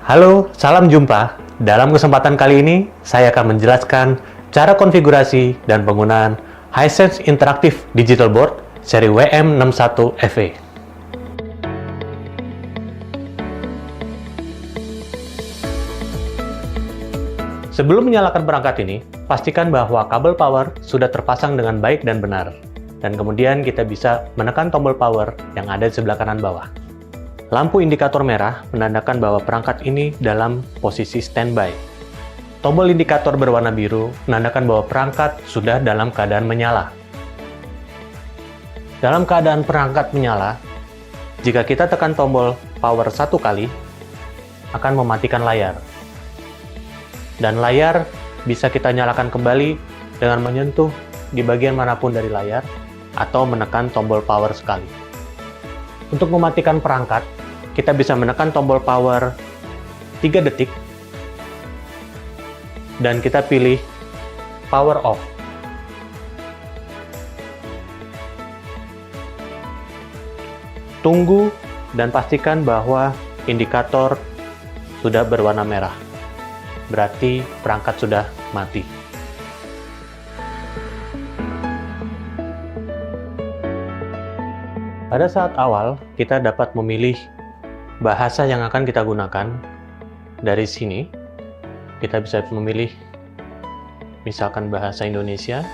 Halo, salam jumpa. Dalam kesempatan kali ini, saya akan menjelaskan cara konfigurasi dan penggunaan Hisense Interactive Digital Board seri WM61FE. Sebelum menyalakan perangkat ini, pastikan bahwa kabel power sudah terpasang dengan baik dan benar. Dan kemudian kita bisa menekan tombol power yang ada di sebelah kanan bawah. Lampu indikator merah menandakan bahwa perangkat ini dalam posisi standby. Tombol indikator berwarna biru menandakan bahwa perangkat sudah dalam keadaan menyala. Dalam keadaan perangkat menyala, jika kita tekan tombol power satu kali, akan mematikan layar. Dan layar bisa kita nyalakan kembali dengan menyentuh di bagian manapun dari layar atau menekan tombol power sekali. Untuk mematikan perangkat, kita bisa menekan tombol power 3 detik dan kita pilih power off. Tunggu dan pastikan bahwa indikator sudah berwarna merah. Berarti perangkat sudah mati. Pada saat awal, kita dapat memilih bahasa yang akan kita gunakan. Dari sini, kita bisa memilih misalkan bahasa Indonesia,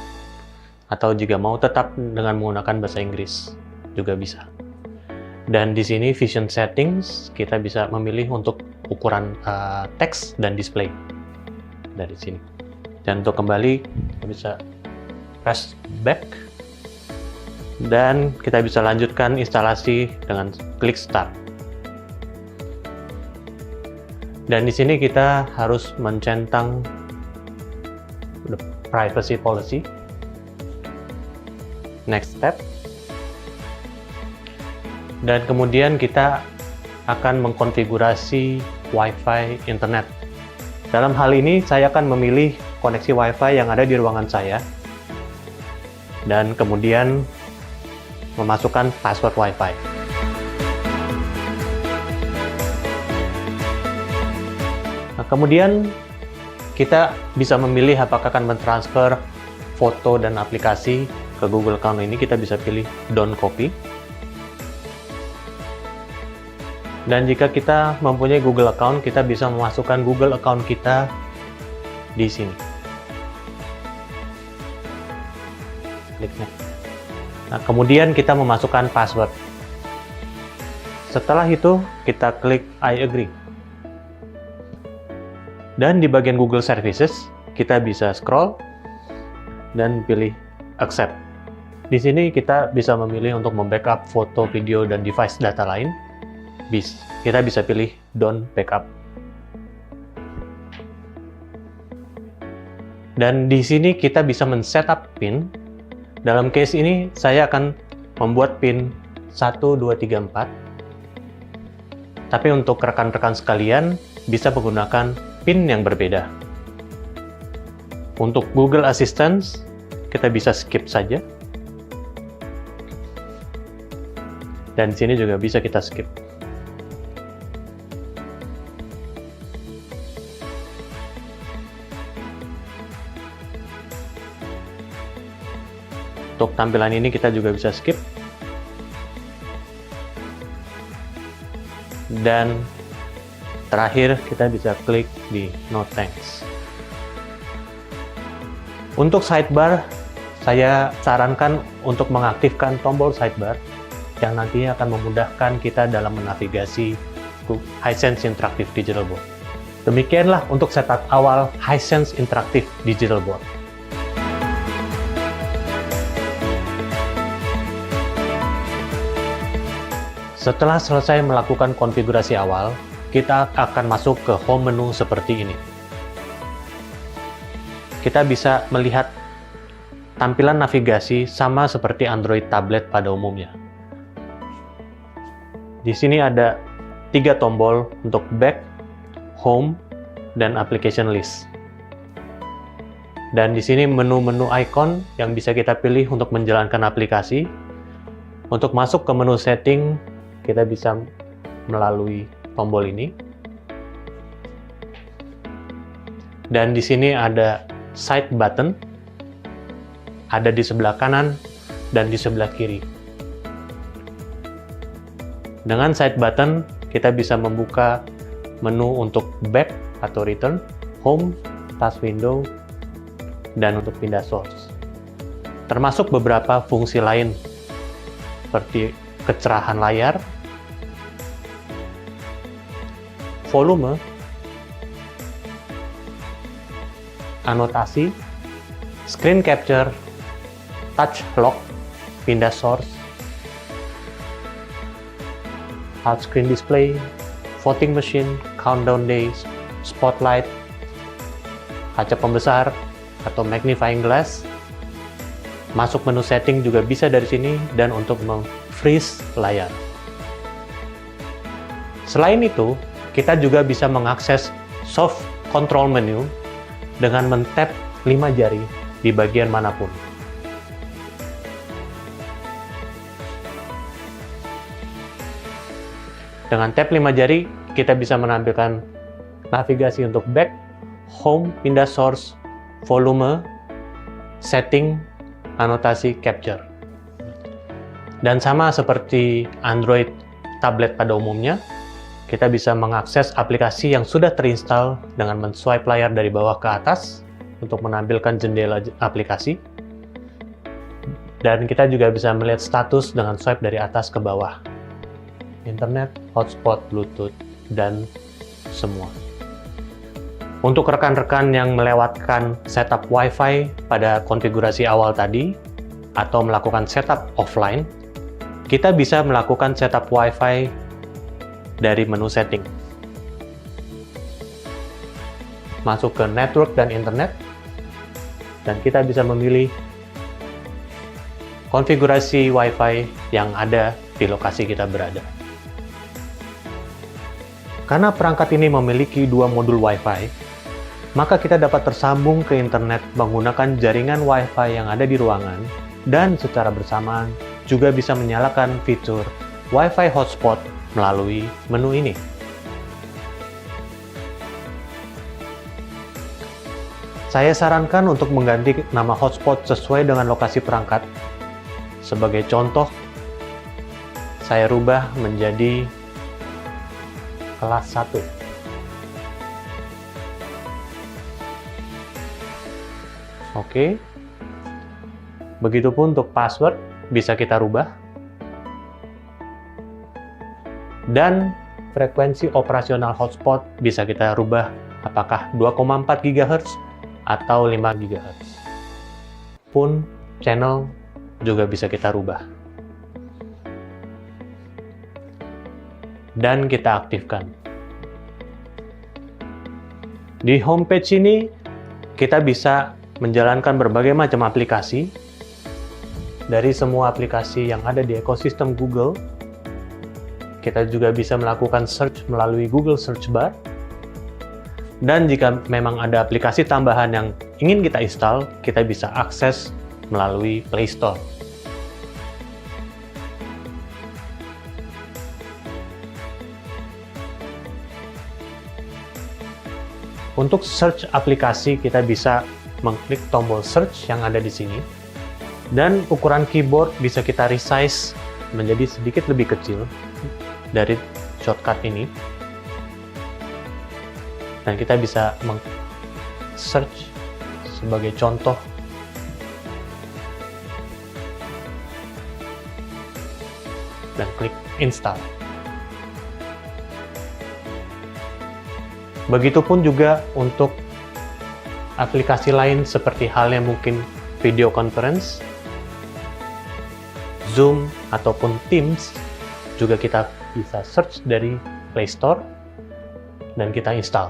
atau jika mau tetap dengan menggunakan bahasa Inggris, juga bisa. Dan di sini Vision Settings, kita bisa memilih untuk ukuran teks dan display. Dari sini. Dan untuk kembali, kita bisa press back. Dan kita bisa lanjutkan instalasi dengan klik Start. Dan di sini kita harus mencentang the privacy policy. Next step. Dan kemudian kita akan mengkonfigurasi Wi-Fi internet. Dalam hal ini, saya akan memilih koneksi Wi-Fi yang ada di ruangan saya. Dan kemudian memasukkan password Wi-Fi. Nah, kemudian kita bisa memilih apakah akan mentransfer foto dan aplikasi ke Google Account ini. Kita bisa pilih Don't Copy. Dan jika kita mempunyai Google Account, kita bisa memasukkan Google Account kita di sini. Klik Next. Nah, kemudian kita memasukkan password. Setelah itu, kita klik I agree. Dan di bagian Google Services, kita bisa scroll dan pilih accept. Di sini kita bisa memilih untuk membackup foto, video, dan device data lain. Kita bisa pilih don't backup. Dan di sini kita bisa men-setup PIN. Dalam case ini, saya akan membuat PIN 1234. Tapi untuk rekan-rekan sekalian, bisa menggunakan PIN yang berbeda. Untuk Google Assistant, kita bisa skip saja. Dan di sini juga bisa kita skip. Untuk tampilan ini kita juga bisa skip. Dan terakhir kita bisa klik di No Thanks. Untuk sidebar, saya sarankan untuk mengaktifkan tombol sidebar yang nantinya akan memudahkan kita dalam menavigasi Hisense Interactive Digital Board. Demikianlah untuk setup awal Hisense Interactive Digital Board. Setelah selesai melakukan konfigurasi awal, kita akan masuk ke home menu seperti ini. Kita bisa melihat tampilan navigasi sama seperti Android tablet pada umumnya. Di sini ada 3 tombol untuk back, home, dan application list. Dan di sini menu-menu icon yang bisa kita pilih untuk menjalankan aplikasi. Untuk masuk ke menu setting, kita bisa melalui tombol ini. Dan di sini ada side button, ada di sebelah kanan dan di sebelah kiri. Dengan side button, kita bisa membuka menu untuk back atau return, home, task window, dan untuk pindah source. Termasuk beberapa fungsi lain, seperti kecerahan layar, volume, anotasi, screen capture, touch lock, pindah source, hard screen display, voting machine, countdown days, spotlight, kaca pembesar atau magnifying glass. Masuk menu setting juga bisa dari sini, dan untuk freeze layar. Selain itu, kita juga bisa mengakses soft control menu dengan men-tap 5 jari di bagian manapun. Dengan tap 5 jari, kita bisa menampilkan navigasi untuk back, home, pindah source, volume, setting, anotasi, capture. Dan sama seperti Android tablet pada umumnya, kita bisa mengakses aplikasi yang sudah terinstall dengan men-swipe layar dari bawah ke atas untuk menampilkan jendela aplikasi. Dan kita juga bisa melihat status dengan swipe dari atas ke bawah. Internet, hotspot, Bluetooth, dan semua. Untuk rekan-rekan yang melewatkan setup Wi-Fi pada konfigurasi awal tadi, atau melakukan setup offline, kita bisa melakukan setup Wi-Fi dari menu setting. Masuk ke network dan internet, dan kita bisa memilih konfigurasi Wi-Fi yang ada di lokasi kita berada. Karena perangkat ini memiliki 2 modul Wi-Fi, maka kita dapat tersambung ke internet menggunakan jaringan Wi-Fi yang ada di ruangan, dan secara bersamaan juga bisa menyalakan fitur Wi-Fi hotspot melalui menu ini. Saya sarankan untuk mengganti nama hotspot sesuai dengan lokasi perangkat. Sebagai contoh, saya rubah menjadi kelas 1. Oke. Begitupun untuk password, bisa kita rubah. Dan frekuensi operasional hotspot bisa kita rubah apakah 2,4 GHz atau 5 GHz. Pun channel juga bisa kita rubah. Dan kita aktifkan. Di homepage ini, kita bisa menjalankan berbagai macam aplikasi. Dari semua aplikasi yang ada di ekosistem Google, kita juga bisa melakukan search melalui Google Search Bar. Dan jika memang ada aplikasi tambahan yang ingin kita install, kita bisa akses melalui Play Store. Untuk search aplikasi, kita bisa mengklik tombol search yang ada di sini. Dan ukuran keyboard bisa kita resize menjadi sedikit lebih kecil dari shortcut ini. Dan kita bisa search sebagai contoh. Dan klik install. Begitupun juga untuk aplikasi lain seperti halnya mungkin video conference, Zoom, ataupun Teams, juga kita bisa search dari Play Store dan kita install.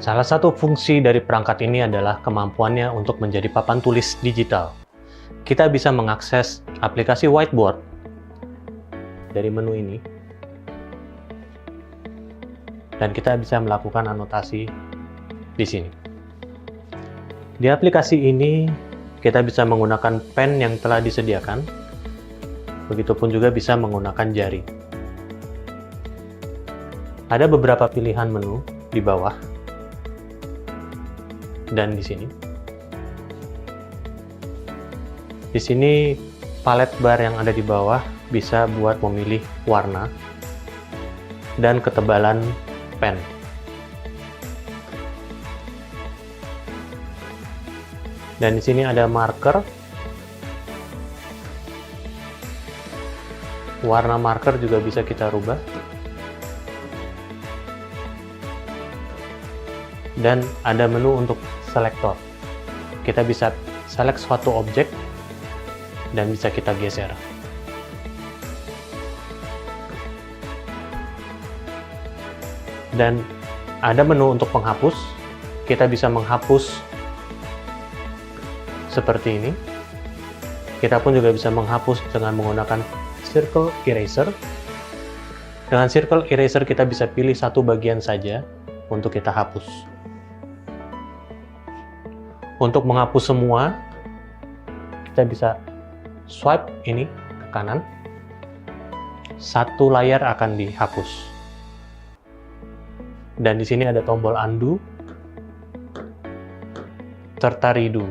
Salah satu fungsi dari perangkat ini adalah kemampuannya untuk menjadi papan tulis digital. Kita bisa mengakses aplikasi whiteboard dari menu ini, dan kita bisa melakukan anotasi di sini. Di aplikasi ini, kita bisa menggunakan pen yang telah disediakan, Begitupun juga bisa menggunakan jari. Ada beberapa pilihan menu di bawah dan di sini. Di sini palet bar yang ada di bawah bisa buat memilih warna dan ketebalan pen. Dan di sini ada marker. Warna marker juga bisa kita rubah. Dan ada menu untuk selektor. Kita bisa select suatu objek dan bisa kita geser. Dan ada menu untuk penghapus. Kita bisa menghapus seperti ini. Kita pun juga bisa menghapus dengan menggunakan circle eraser. Dengan circle eraser kita bisa pilih satu bagian saja untuk kita hapus. Untuk menghapus semua, kita bisa swipe ini ke kanan. Satu layar akan dihapus. Dan di sini ada tombol undo serta redo.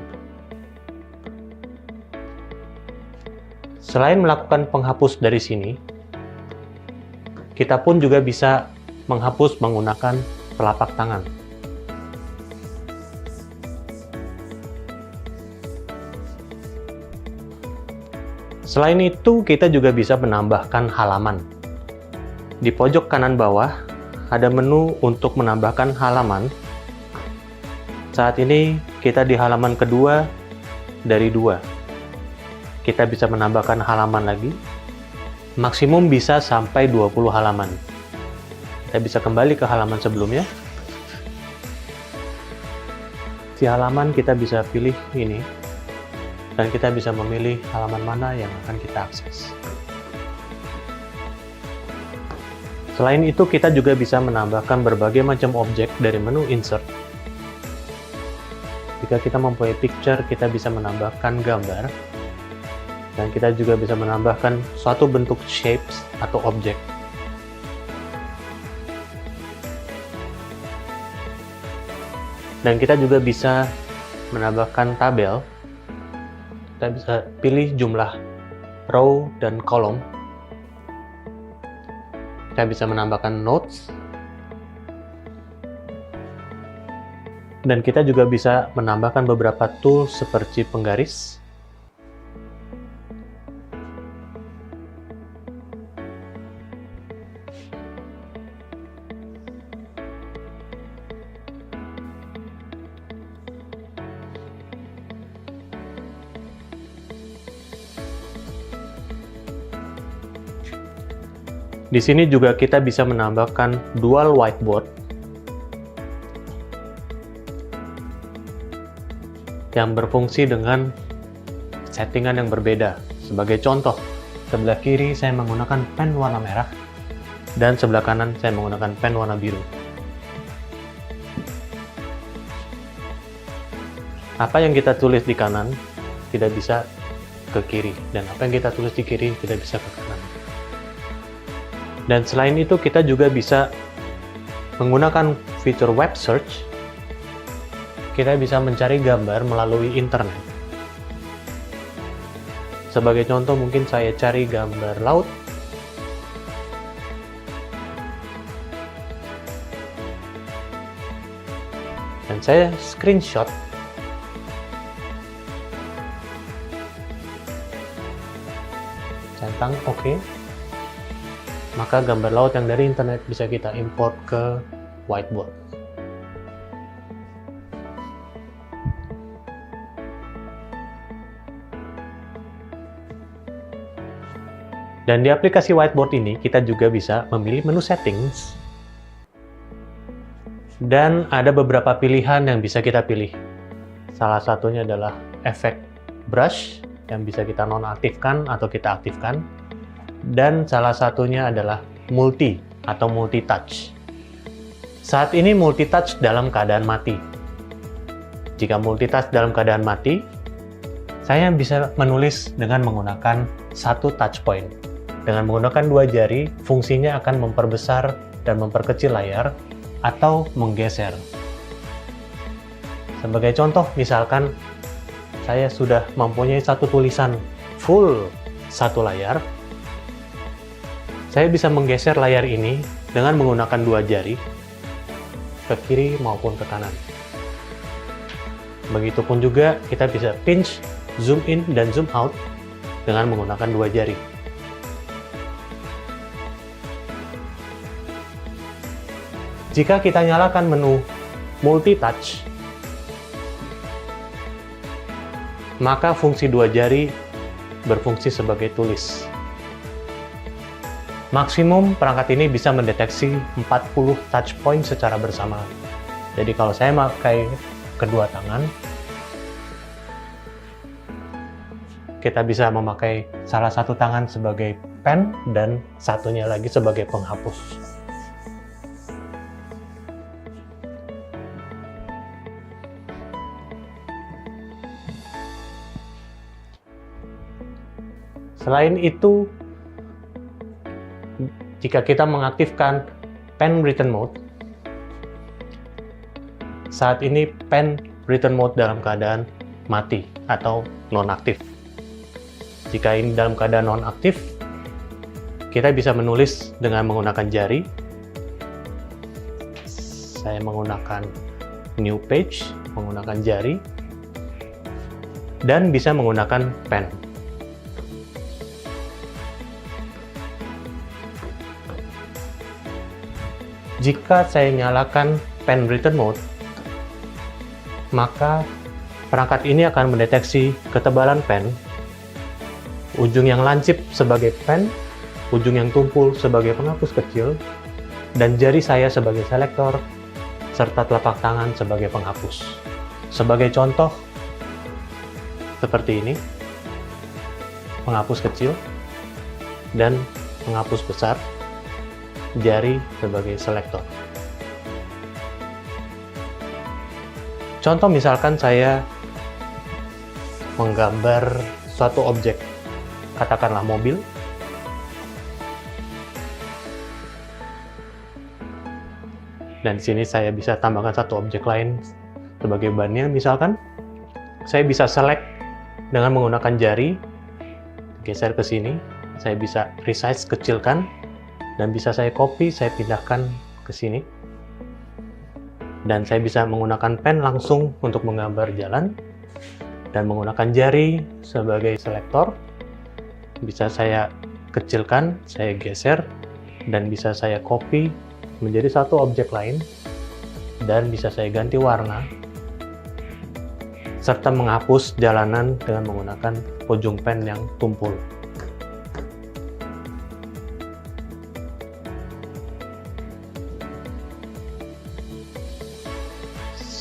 Selain melakukan penghapus dari sini, kita pun juga bisa menghapus menggunakan telapak tangan. Selain itu, kita juga bisa menambahkan halaman. Di pojok kanan bawah, ada menu untuk menambahkan halaman. Saat ini, kita di halaman kedua dari 2. Kita bisa menambahkan halaman lagi. Maksimum bisa sampai 20 halaman. Kita bisa kembali ke halaman sebelumnya. Di halaman kita bisa pilih ini. Dan kita bisa memilih halaman mana yang akan kita akses. Selain itu, kita juga bisa menambahkan berbagai macam objek dari menu Insert. Jika kita mempunyai picture, kita bisa menambahkan gambar. Dan kita juga bisa menambahkan suatu bentuk shapes atau objek. Dan kita juga bisa menambahkan tabel. Kita bisa pilih jumlah row dan kolom. Kita bisa menambahkan notes. Dan kita juga bisa menambahkan beberapa tool seperti penggaris. Di sini juga kita bisa menambahkan dual whiteboard yang berfungsi dengan settingan yang berbeda. Sebagai contoh, sebelah kiri saya menggunakan pen warna merah dan sebelah kanan saya menggunakan pen warna biru. Apa yang kita tulis di kanan tidak bisa ke kiri, dan apa yang kita tulis di kiri tidak bisa ke kanan. Dan selain itu, kita juga bisa menggunakan fitur web search. Kita bisa mencari gambar melalui internet. Sebagai contoh, mungkin saya cari gambar laut. Dan saya screenshot. Centang OK. Maka gambar laut yang dari internet bisa kita import ke whiteboard. Dan di aplikasi whiteboard ini kita juga bisa memilih menu settings. Dan ada beberapa pilihan yang bisa kita pilih. Salah satunya adalah efek brush yang bisa kita nonaktifkan atau kita aktifkan. Dan salah satunya adalah multi atau multi-touch. Saat ini multi-touch dalam keadaan mati. Jika multi-touch dalam keadaan mati, saya bisa menulis dengan menggunakan satu touch point. Dengan menggunakan dua jari, fungsinya akan memperbesar dan memperkecil layar atau menggeser. Sebagai contoh, misalkan saya sudah mempunyai satu tulisan full satu layar, saya bisa menggeser layar ini dengan menggunakan dua jari ke kiri maupun ke kanan. Begitupun juga kita bisa pinch, zoom in, dan zoom out dengan menggunakan dua jari. Jika kita nyalakan menu multi-touch, maka fungsi dua jari berfungsi sebagai tulis. Maksimum perangkat ini bisa mendeteksi 40 touch point secara bersamaan. Jadi kalau saya pakai kedua tangan, kita bisa memakai salah satu tangan sebagai pen dan satunya lagi sebagai penghapus. Selain itu, jika kita mengaktifkan pen written mode, saat ini pen written mode dalam keadaan mati atau nonaktif. Jika ini dalam keadaan nonaktif, kita bisa menulis dengan menggunakan jari. Saya menggunakan new page, menggunakan jari, dan bisa menggunakan pen. Jika saya nyalakan pen written mode, maka perangkat ini akan mendeteksi ketebalan pen, ujung yang lancip sebagai pen, ujung yang tumpul sebagai penghapus kecil, dan jari saya sebagai selektor, serta telapak tangan sebagai penghapus. Sebagai contoh, seperti ini, penghapus kecil, dan penghapus besar, jari sebagai selektor. Contoh misalkan saya menggambar suatu objek, katakanlah mobil, dan di sini saya bisa tambahkan satu objek lain sebagai bannya. Misalkan saya bisa select dengan menggunakan jari, geser ke sini, saya bisa resize, kecilkan, dan bisa saya copy, saya pindahkan ke sini. Dan saya bisa menggunakan pen langsung untuk menggambar jalan, dan menggunakan jari sebagai selektor. Bisa saya kecilkan, saya geser, dan bisa saya copy menjadi satu objek lain, dan bisa saya ganti warna, serta menghapus jalanan dengan menggunakan ujung pen yang tumpul.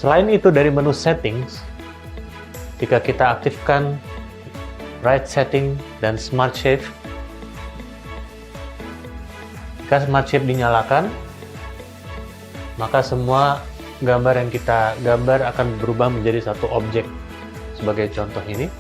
Selain itu, dari menu settings, jika kita aktifkan Bright Setting dan Smart Shape, jika Smart Shape dinyalakan, maka semua gambar yang kita gambar akan berubah menjadi satu objek. Sebagai contoh ini,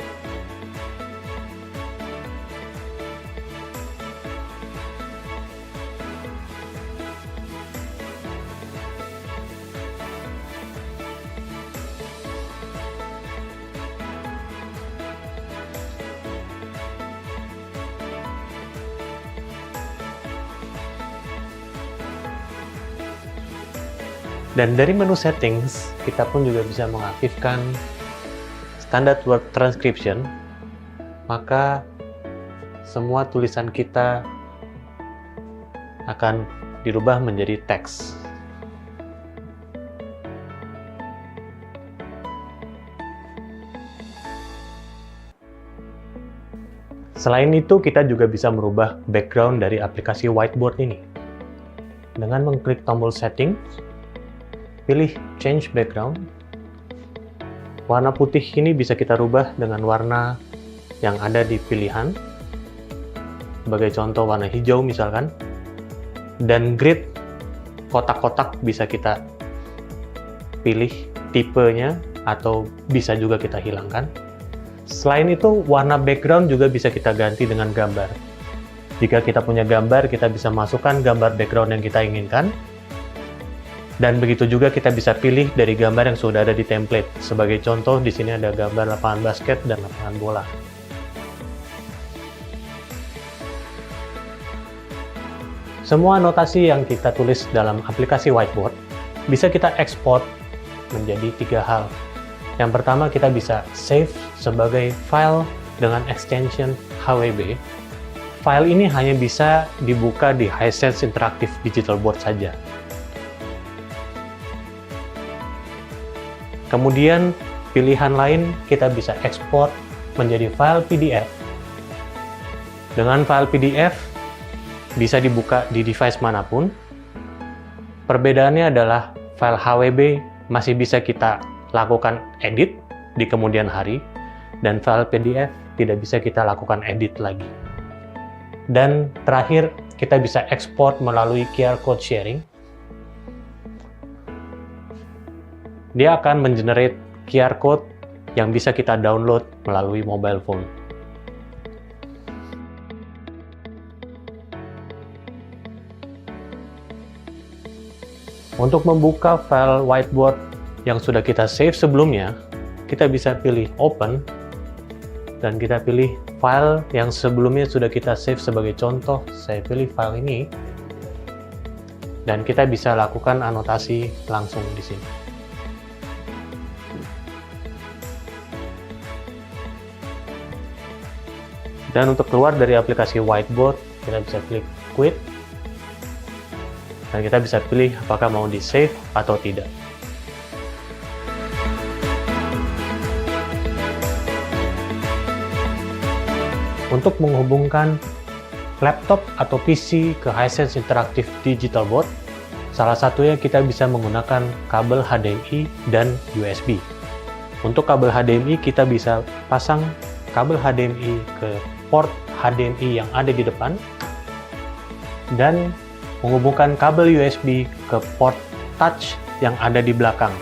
dan dari menu settings, kita pun juga bisa mengaktifkan standard word transcription, maka semua tulisan kita akan dirubah menjadi teks. Selain itu, kita juga bisa merubah background dari aplikasi whiteboard ini. Dengan mengklik tombol setting, pilih change background. Warna putih ini bisa kita rubah dengan warna yang ada di pilihan. Sebagai contoh warna hijau misalkan. Dan grid kotak-kotak bisa kita pilih tipenya atau bisa juga kita hilangkan. Selain itu, warna background juga bisa kita ganti dengan gambar. Jika kita punya gambar, kita bisa masukkan gambar background yang kita inginkan. Dan begitu juga kita bisa pilih dari gambar yang sudah ada di template. Sebagai contoh, di sini ada gambar lapangan basket dan lapangan bola. Semua anotasi yang kita tulis dalam aplikasi Whiteboard bisa kita ekspor menjadi 3 hal. Yang pertama, kita bisa save sebagai file dengan extension HWB. File ini hanya bisa dibuka di Hisense Interactive Digital Board saja. Kemudian, pilihan lain kita bisa ekspor menjadi file PDF. Dengan file PDF, bisa dibuka di device manapun. Perbedaannya adalah file HWB masih bisa kita lakukan edit di kemudian hari, dan file PDF tidak bisa kita lakukan edit lagi. Dan terakhir, kita bisa ekspor melalui QR code sharing. Dia akan mengenerate QR code yang bisa kita download melalui mobile phone. Untuk membuka file whiteboard yang sudah kita save sebelumnya, kita bisa pilih Open, dan kita pilih file yang sebelumnya sudah kita save. Sebagai contoh, saya pilih file ini, dan kita bisa lakukan anotasi langsung di sini. Dan untuk keluar dari aplikasi Whiteboard, kita bisa klik Quit, dan kita bisa pilih apakah mau di-save atau tidak. Untuk menghubungkan laptop atau PC ke Hisense Interactive Digital Board, salah satunya kita bisa menggunakan kabel HDMI dan USB. Untuk kabel HDMI, kita bisa pasang kabel HDMI ke port HDMI yang ada di depan, dan menghubungkan kabel USB ke port touch yang ada di belakang.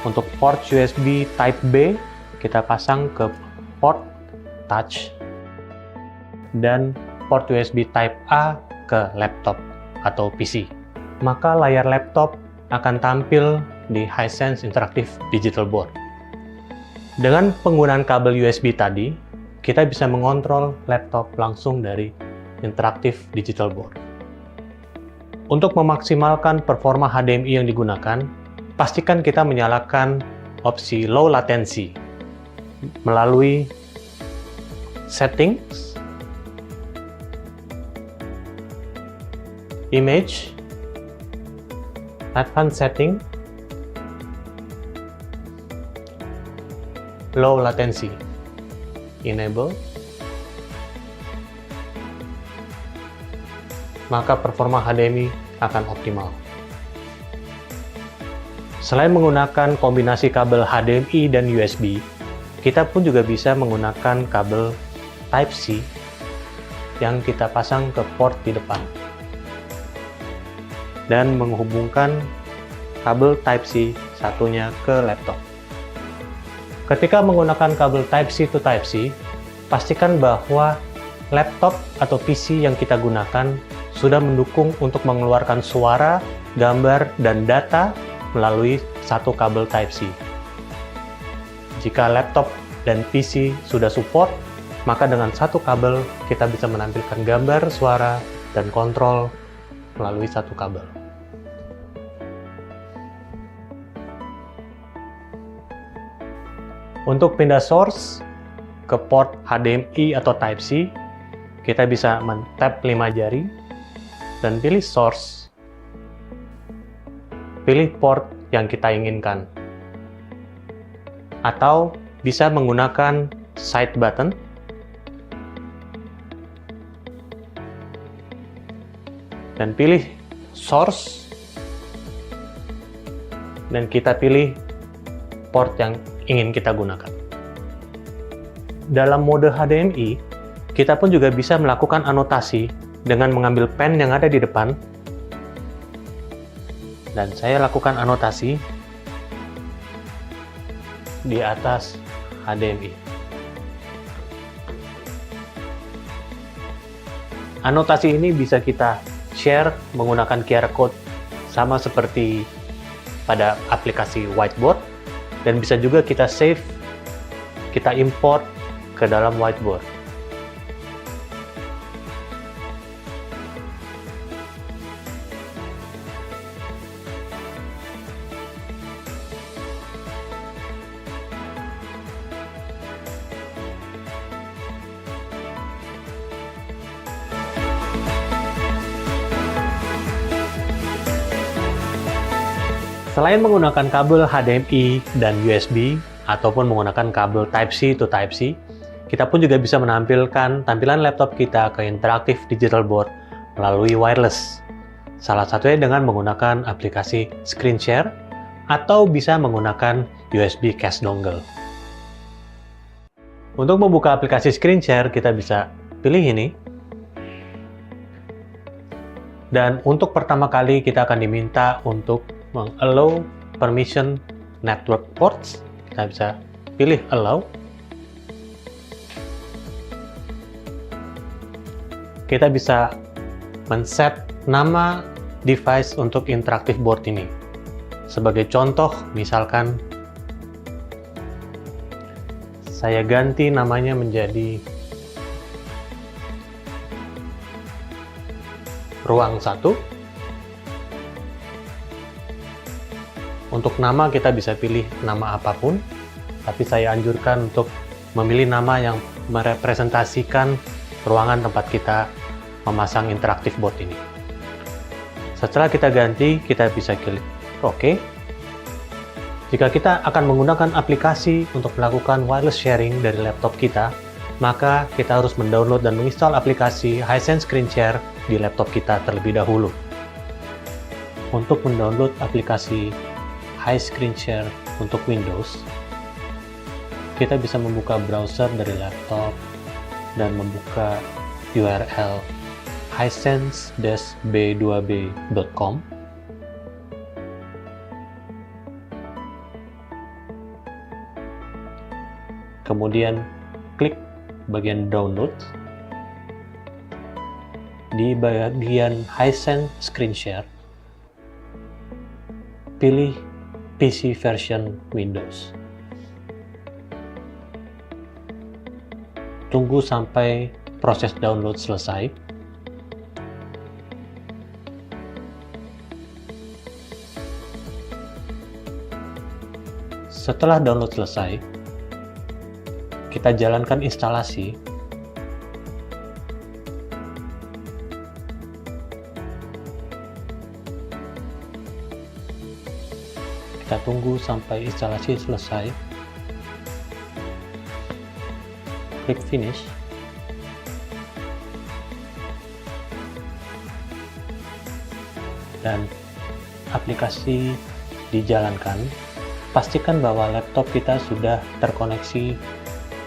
Untuk port USB Type B, kita pasang ke port touch, dan port USB Type A ke laptop atau PC. Maka layar laptop akan tampil di Hisense Interactive Digital Board. Dengan penggunaan kabel USB tadi, kita bisa mengontrol laptop langsung dari Interactive Digital Board. Untuk memaksimalkan performa HDMI yang digunakan, pastikan kita menyalakan opsi Low Latency melalui Settings, Image, Advanced Setting, Low Latency, Enable, maka performa HDMI akan optimal. Selain menggunakan kombinasi kabel HDMI dan USB, kita pun juga bisa menggunakan kabel Type-C yang kita pasang ke port di depan, dan menghubungkan kabel Type-C satunya ke laptop. Ketika menggunakan kabel Type-C to Type-C, pastikan bahwa laptop atau PC yang kita gunakan sudah mendukung untuk mengeluarkan suara, gambar, dan data melalui satu kabel Type-C. Jika laptop dan PC sudah support, maka dengan satu kabel kita bisa menampilkan gambar, suara, dan kontrol melalui satu kabel. Untuk pindah source ke port HDMI atau Type-C, kita bisa men-tap 5 jari dan pilih source. Pilih port yang kita inginkan. Atau bisa menggunakan side button dan pilih source, dan kita pilih port yang ingin kita gunakan. Dalam mode HDMI, kita pun juga bisa melakukan anotasi dengan mengambil pen yang ada di depan, dan saya lakukan anotasi di atas HDMI. Anotasi ini bisa kita share menggunakan QR code sama seperti pada aplikasi whiteboard, dan bisa juga kita save, kita import ke dalam whiteboard. Selain menggunakan kabel HDMI dan USB, ataupun menggunakan kabel Type-C to Type-C, kita pun juga bisa menampilkan tampilan laptop kita ke interaktif digital board melalui wireless. Salah satunya dengan menggunakan aplikasi Screen Share, atau bisa menggunakan USB case dongle. Untuk membuka aplikasi Screen Share, kita bisa pilih ini. Dan untuk pertama kali kita akan diminta untuk allow permission network ports. Kita bisa pilih allow. Kita bisa men-set nama device untuk interactive board ini. Sebagai contoh, misalkan saya ganti namanya menjadi ruang 1. Untuk nama kita bisa pilih nama apapun, tapi saya anjurkan untuk memilih nama yang merepresentasikan ruangan tempat kita memasang interaktif board ini. Setelah kita ganti, kita bisa klik OK. Jika kita akan menggunakan aplikasi untuk melakukan wireless sharing dari laptop kita, maka kita harus mendownload dan menginstal aplikasi Hisense Screen Share di laptop kita terlebih dahulu. Untuk mendownload aplikasi Hisense Screen Share untuk Windows, kita bisa membuka browser dari laptop dan membuka URL hisense-b2b.com. Kemudian klik bagian download. Di bagian Hisense Screen Share, pilih PC version Windows. Tunggu sampai proses download selesai. Setelah download selesai, kita jalankan instalasi. Kita tunggu sampai instalasi selesai. Klik finish. Dan aplikasi dijalankan. Pastikan bahwa laptop kita sudah terkoneksi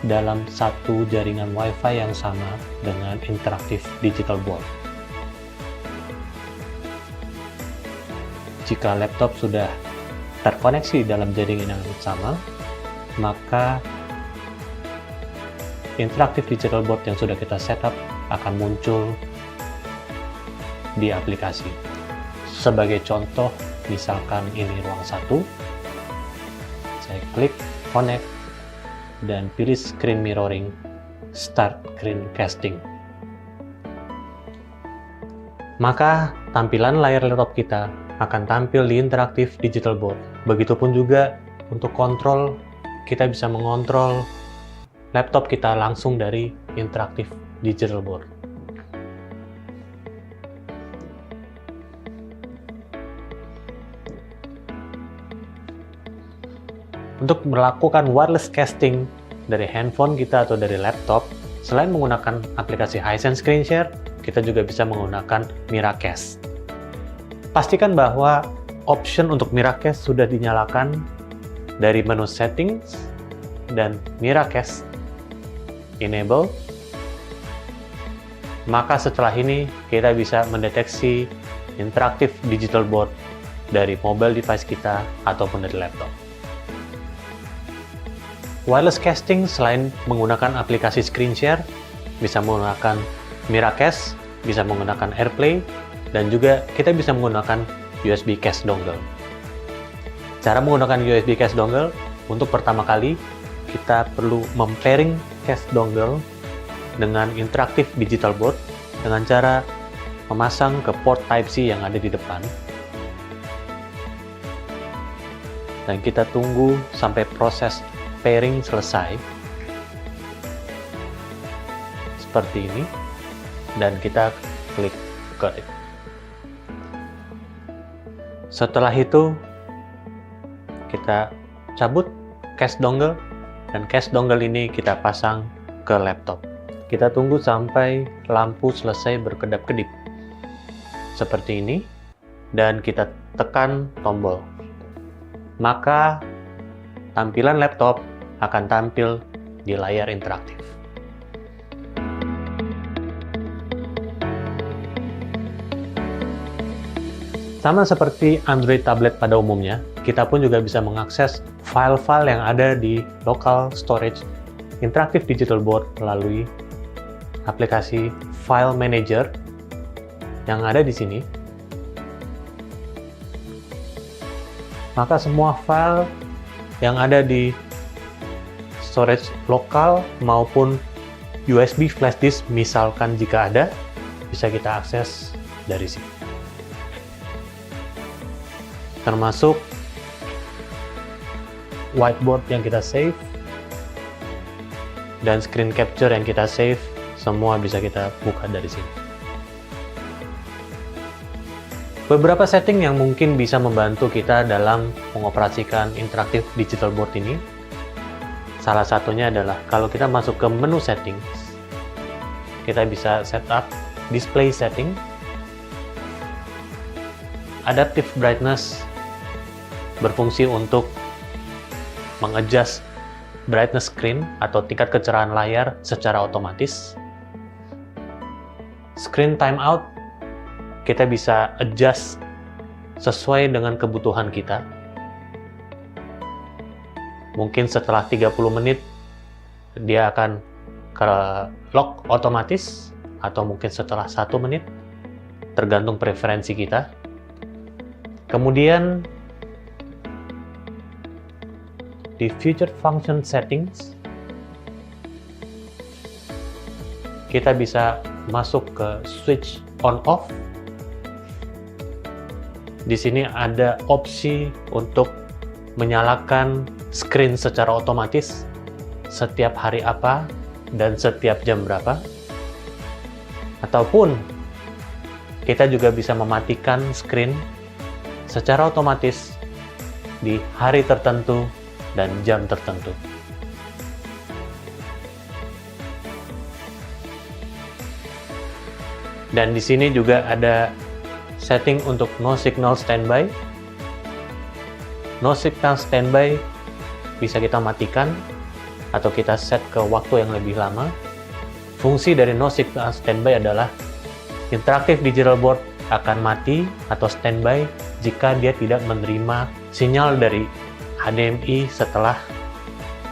dalam satu jaringan Wi-Fi yang sama dengan interaktif digital board. Jika laptop sudah terkoneksi dalam jaringan yang sama, maka interaktif digital board yang sudah kita setup akan muncul di aplikasi. Sebagai contoh, misalkan ini ruang 1, saya klik connect dan pilih screen mirroring, start screencasting. Maka tampilan layar laptop kita akan tampil di interaktif digital board. Begitupun juga untuk kontrol, kita bisa mengontrol laptop kita langsung dari interaktif digital board. Untuk melakukan wireless casting dari handphone kita atau dari laptop, selain menggunakan aplikasi Hisense Screen Share, kita juga bisa menggunakan Miracast. Pastikan bahwa option untuk Miracast sudah dinyalakan dari menu settings dan Miracast enable. Maka setelah ini kita bisa mendeteksi interaktif digital board dari mobile device kita ataupun dari laptop. Wireless casting selain menggunakan aplikasi Screen Share, bisa menggunakan Miracast bisa menggunakan AirPlay, dan juga kita bisa menggunakan USB case dongle. Cara menggunakan USB case dongle, untuk pertama kali kita perlu mempairing case dongle dengan interaktif digital board dengan cara memasang ke port Type-C yang ada di depan. Dan kita tunggu sampai proses pairing selesai. Seperti ini. Dan kita klik Got it. Setelah itu, kita cabut case dongle, dan case dongle ini kita pasang ke laptop. Kita tunggu sampai lampu selesai berkedap-kedip. Seperti ini, dan kita tekan tombol. Maka, tampilan laptop akan tampil di layar interaktif. Sama seperti Android tablet pada umumnya, kita pun juga bisa mengakses file-file yang ada di local storage Interactive Digital Board melalui aplikasi File Manager yang ada di sini. Maka semua file yang ada di storage lokal maupun USB flash disk misalkan jika ada, bisa kita akses dari sini. Termasuk whiteboard yang kita save dan screen capture yang kita save, semua bisa kita buka dari sini. Beberapa setting yang mungkin bisa membantu kita dalam mengoperasikan Interactive Digital Board ini, salah satunya adalah kalau kita masuk ke menu settings, kita bisa setup display setting, adaptive brightness berfungsi untuk mengadjust brightness screen atau tingkat kecerahan layar secara otomatis. Screen timeout, kita bisa adjust sesuai dengan kebutuhan kita. Mungkin setelah 30 menit, dia akan ke lock otomatis, atau mungkin setelah 1 menit, tergantung preferensi kita. Kemudian, di Future Function Settings, kita bisa masuk ke switch on/off. Di sini ada opsi untuk menyalakan screen secara otomatis setiap hari apa dan setiap jam berapa. Ataupun kita juga bisa mematikan screen secara otomatis di hari tertentu dan jam tertentu. Dan di sini juga ada setting untuk no signal standby. No signal standby bisa kita matikan atau kita set ke waktu yang lebih lama. Fungsi dari no signal standby adalah Interactive Digital Board akan mati atau standby jika dia tidak menerima sinyal dari HDMI setelah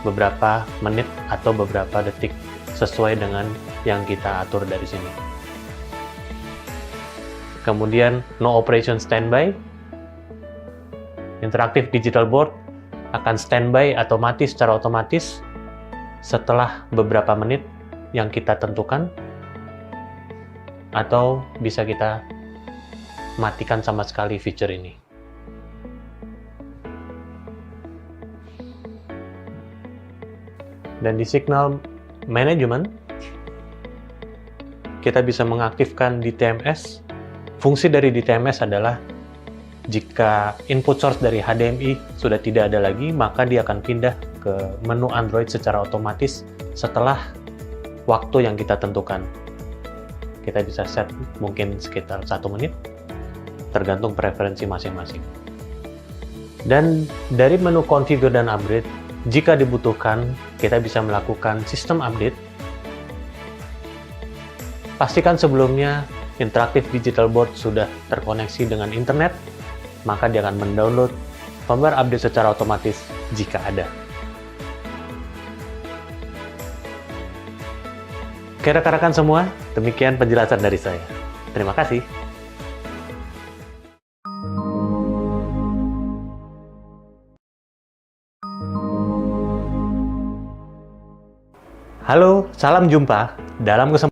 beberapa menit atau beberapa detik sesuai dengan yang kita atur dari sini. Kemudian no operation standby, Interactive Digital Board akan standby atau mati secara otomatis setelah beberapa menit yang kita tentukan, atau bisa kita matikan sama sekali feature ini. Dan di signal management, kita bisa mengaktifkan DTMS. Fungsi dari DTMS adalah jika input source dari HDMI sudah tidak ada lagi, maka dia akan pindah ke menu Android secara otomatis setelah waktu yang kita tentukan. Kita bisa set mungkin sekitar 1 menit, tergantung preferensi masing-masing. Dan dari menu configure dan upgrade, jika dibutuhkan, kita bisa melakukan sistem update. Pastikan sebelumnya Interactive Digital Board sudah terkoneksi dengan internet, maka dia akan mendownload firmware update secara otomatis jika ada. Oke rekan-rekan semua, demikian penjelasan dari saya. Terima kasih. Halo, salam jumpa. Dalam kesempatan